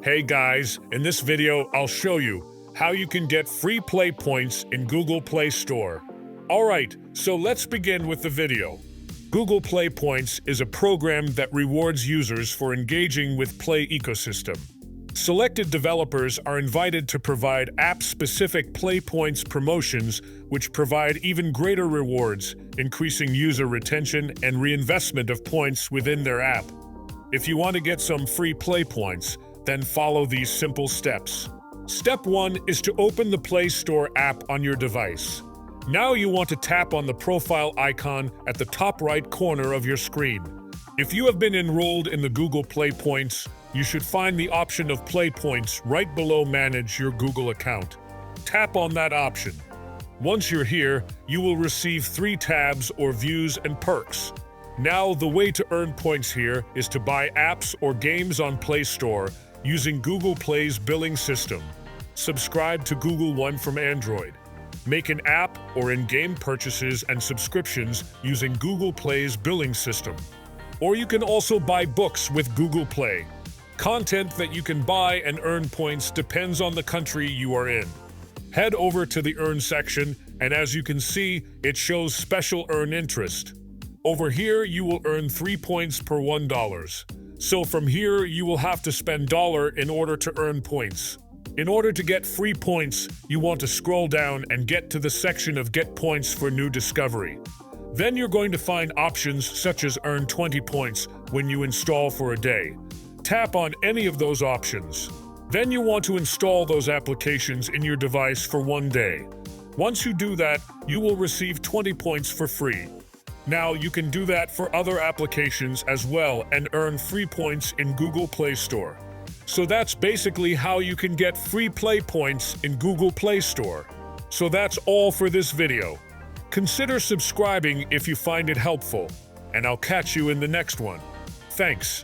Hey guys, in this video I'll show you how you can get free Play points in Google Play Store. Alright, so let's begin with the video. Google Play Points is a program that rewards users for engaging with Play ecosystem. Selected developers are invited to provide app-specific Play Points promotions which provide even greater rewards, increasing user retention and reinvestment of points within their app. If you want to get some free Play points, then follow these simple steps. Step 1 is to open the Play Store app on your device. Now you want to tap on the profile icon at the top right corner of your screen. If you have been enrolled in the Google Play Points, you should find the option of Play Points right below Manage Your Google Account. Tap on that option. Once you're here, you will receive 3 tabs or views and perks. Now, the way to earn points here is to buy apps or games on Play Store using Google Play's billing system. Subscribe to Google One from Android. Make an app or in-game purchases and subscriptions using Google Play's billing system. Or you can also buy books with Google Play. Content that you can buy and earn points depends on the country you are in. Head over to the Earn section, and as you can see, it shows Special Earn Interest. Over here, you will earn 3 points per $1. So from here, you will have to spend $1 in order to earn points. In order to get free points, you want to scroll down and get to the section of Get Points for New Discovery. Then you're going to find options such as Earn 20 points when you install for a day. Tap on any of those options. Then you want to install those applications in your device for 1 day. Once you do that, you will receive 20 points for free. Now, you can do that for other applications as well and earn free points in Google Play Store. So that's basically how you can get free Play points in Google Play Store. So that's all for this video. Consider subscribing if you find it helpful, and I'll catch you in the next one. Thanks.